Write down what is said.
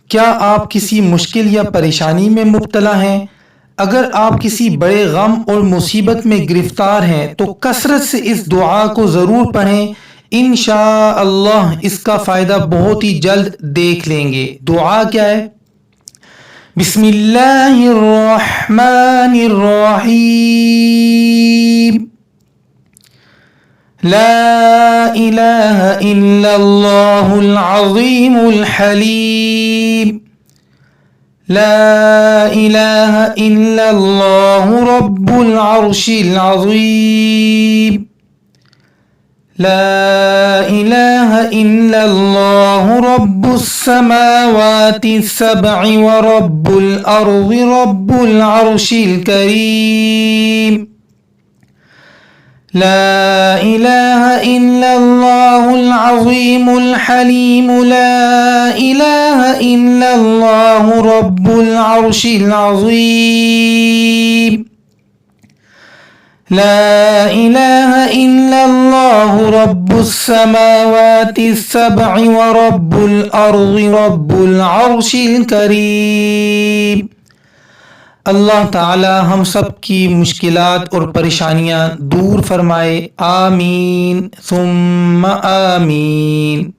क्या आप किसी मुश्किल या परेशानी में मुब्तला हैं? अगर आप किसी बड़े गम और मुसीबत में गिरफ्तार हैं तो कसरत से इस दुआ को ज़रूर पढ़ें। इंशाअल्लाह इसका फ़ायदा बहुत ही जल्द देख लेंगे। दुआ क्या है? बिस्मिल्लाहिर्रहमानिर्रहीम। ला इलाहा इल्लल्लाहुल अज़ीमुल हलीम। ला इलाहा इल्लल्लाहु रब्बुल अर्शिल अज़ीम। ला इलाहा इल्लल्लाहु रब्बुस समावाति सब'i व रब्बुल अर्ज़ि रब्बुल अर्शिल करीम। ला इलाहा इल्लल्लाहुल अज़ीमुल हलीम। ला इलाहा इल्लल्लाहु रब्बुल अर्शिल अज़ीम। ला इलाहा इल्लल्लाहु रब्बुस समावाति सब'i व रब्बुल अर्ज़ि रब्बुल अर्शिल करीम। अल्लाह ताला हम सब की मुश्किलात और परेशानियां दूर फरमाए। आमीन सुम्मा आमीन।